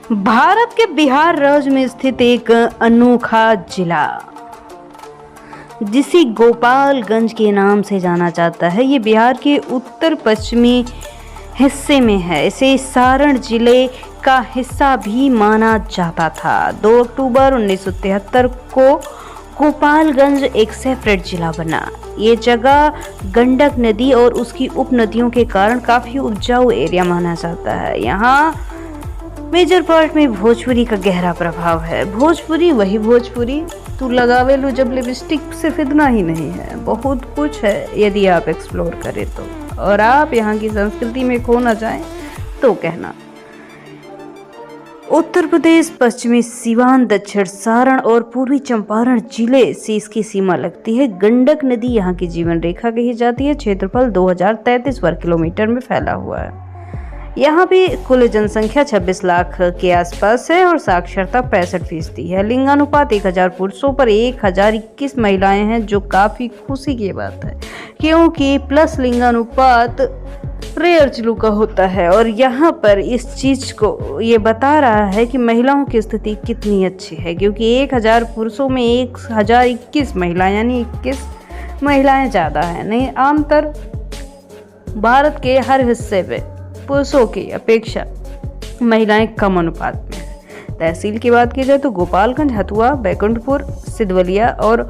भारत के बिहार राज्य में स्थित एक अनोखा जिला जिसे गोपालगंज के नाम से जाना जाता है, ये बिहार के उत्तर पश्चिमी हिस्से में है। इसे सारण जिले का हिस्सा भी माना जाता था। 2 अक्टूबर 1973 को गोपालगंज एक सेपरेट जिला बना। ये जगह गंडक नदी और उसकी उपनदियों के कारण काफी उपजाऊ एरिया माना जाता है। यहाँ मेजर पार्ट में भोजपुरी का गहरा प्रभाव है। भोजपुरी वही भोजपुरी, तू लगावे लो जब लिपस्टिक, सिर्फ इतना ही नहीं है, बहुत कुछ है यदि आप एक्सप्लोर करें तो, और आप यहाँ की संस्कृति में खो ना जाएं तो कहना। उत्तर प्रदेश, पश्चिमी सिवान, दक्षिण सारण और पूर्वी चंपारण जिले से इसकी सीमा लगती है। गंडक नदी यहाँ की जीवन रेखा कही जाती है। क्षेत्रफल 2033 वर्ग किलोमीटर में फैला हुआ है। यहाँ भी कुल जनसंख्या 26 लाख के आसपास है और साक्षरता 65% है। लिंगानुपात 1000 पुरुषों पर 1021 महिलाएं हैं, जो काफी खुशी की बात है, क्योंकि प्लस लिंगानुपात रेयर जिलों का होता है। और यहाँ पर इस चीज को ये बता रहा है कि महिलाओं की स्थिति कितनी अच्छी है, क्योंकि 1000 पुरुषों में 1021 महिलाएं, यानी 21 महिलाएं ज्यादा है। नहीं, आमतौर भारत के हर हिस्से में पुरुषों की अपेक्षा महिलाएं कम अनुपात में हैं। तहसील की बात की जाए तो गोपालगंज, हथुआ, बैकुंठपुर, सिद्धवलिया और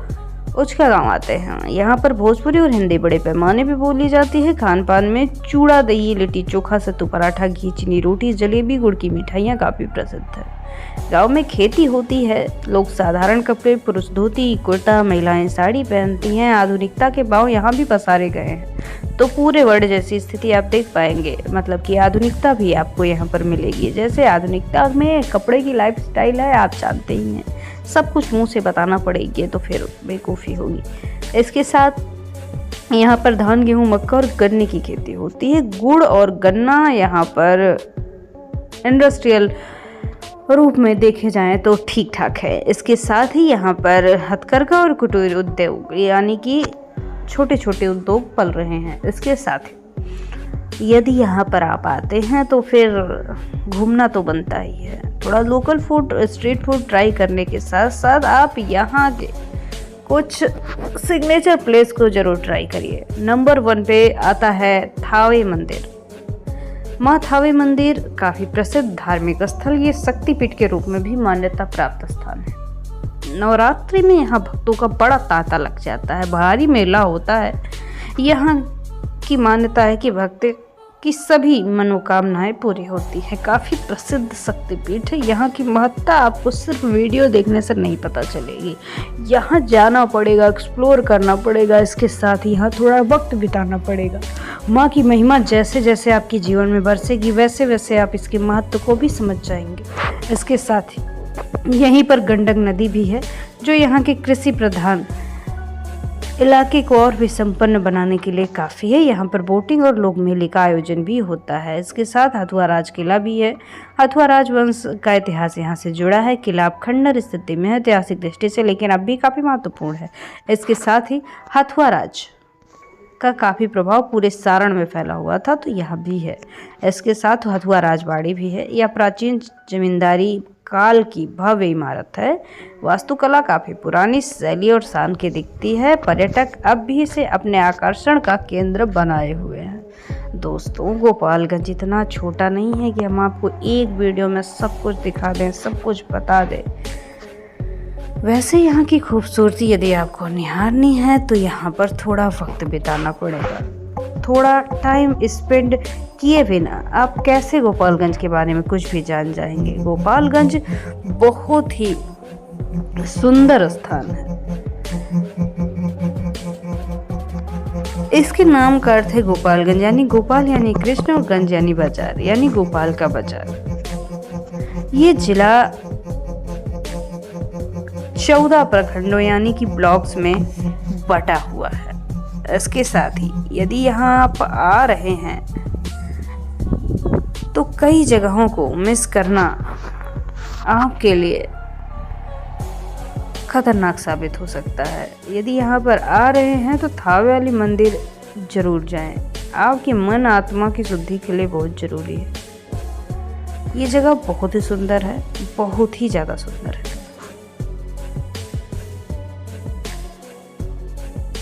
उचका गांव आते हैं। यहाँ पर भोजपुरी और हिंदी बड़े पैमाने पे बोली जाती है। खान पान में चूड़ा, दही, लिट्टी चोखा, सत्तू पराठा, घी, चीनी रोटी, जलेबी, गुड़ की मिठाइयाँ काफी प्रसिद्ध है। गांव में खेती होती है। लोग साधारण कपड़े, पुरुष धोती कुर्ता, महिलाएं साड़ी पहनती हैं। आधुनिकता के भाव यहाँ भी पसारे गए हैं, तो पूरे वर्ल्ड जैसी स्थिति आप देख पाएंगे। मतलब कि आधुनिकता भी आपको यहाँ पर मिलेगी। जैसे आधुनिकता में कपड़े की लाइफ स्टाइल है, आप जानते ही हैं। सब कुछ मुंह से बताना पड़ेगी तो फिर बेवकूफ़ी होगी। इसके साथ यहाँ पर धान, गेहूँ, मक्का और गन्ने की खेती होती है। गुड़ और गन्ना यहाँ पर इंडस्ट्रियल रूप में देखे जाएं तो ठीक ठाक है। इसके साथ ही यहाँ पर हथकरघा और कुटीर उद्योग, यानी कि छोटे छोटे उद्योग पल रहे हैं। इसके साथ ही यदि यहाँ पर आप आते हैं तो फिर घूमना तो बनता ही है। थोड़ा local food, street food try करने के साथ साथ आप यहाँ के कुछ सिग्नेचर प्लेस को जरूर ट्राई करिए। नंबर 1 पे आता है थावे मंदिर। माँ थावे मंदिर काफी प्रसिद्ध धार्मिक स्थल, ये शक्तिपीठ के रूप में भी मान्यता प्राप्त स्थान है। नवरात्रि में यहाँ भक्तों का बड़ा तांता लग जाता है, भारी मेला होता है। यहाँ की मान्यता है कि भक्त की सभी मनोकामनाएं पूरी होती है। काफी प्रसिद्ध शक्तिपीठ है। यहाँ की महत्ता आपको सिर्फ वीडियो देखने से नहीं पता चलेगी, यहाँ जाना पड़ेगा, एक्सप्लोर करना पड़ेगा। इसके साथ ही यहाँ थोड़ा वक्त बिताना पड़ेगा। माँ की महिमा जैसे जैसे आपके जीवन में बरसेगी, वैसे वैसे आप इसके महत्व को भी समझ जाएंगे। इसके साथ ही यहीं पर गंडक नदी भी है, जो यहाँ के कृषि प्रधान इलाके को और भी संपन्न बनाने के लिए काफ़ी है। यहाँ पर बोटिंग और लोक मेले का आयोजन भी होता है। इसके साथ हथुआ राज किला भी है। हथुआ राजवंश का इतिहास यहाँ से जुड़ा है। किला अब खंडर स्थिति में है ऐतिहासिक दृष्टि से, लेकिन अब भी काफ़ी महत्वपूर्ण है। इसके साथ ही हथुआ राज का काफ़ी प्रभाव पूरे सारण में फैला हुआ था, तो यह भी है। इसके साथ हथुआ राजबाड़ी भी है। यह प्राचीन जमींदारी काल की भव्य इमारत है। वास्तुकला काफ़ी पुरानी शैली और शान की दिखती है। पर्यटक अब भी इसे अपने आकर्षण का केंद्र बनाए हुए हैं। दोस्तों, गोपालगंज इतना छोटा नहीं है कि हम आपको एक वीडियो में सब कुछ दिखा दें, सब कुछ बता दें। वैसे यहाँ की खूबसूरती यदि आपको निहारनी है तो यहाँ पर थोड़ा वक्त बिताना पड़ेगा। थोड़ा टाइम स्पेंड किए बिना आप कैसे गोपालगंज के बारे में कुछ भी जान जाएंगे। गोपालगंज बहुत ही सुंदर स्थान है। इसके नाम का अर्थ है गोपालगंज, यानी गोपाल यानी कृष्ण और गंज यानी बाजार, यानी गोपाल का बाजार। ये जिला 14 प्रखंडों यानी कि ब्लॉक्स में बटा हुआ है। इसके साथ ही यदि यहाँ आप आ रहे हैं तो कई जगहों को मिस करना आपके लिए खतरनाक साबित हो सकता है। यदि यहाँ पर आ रहे हैं तो थावे वाली मंदिर जरूर जाएं। आपके मन आत्मा की शुद्धि के लिए बहुत जरूरी है। ये जगह बहुत ही सुंदर है, बहुत ही ज़्यादा सुंदर है।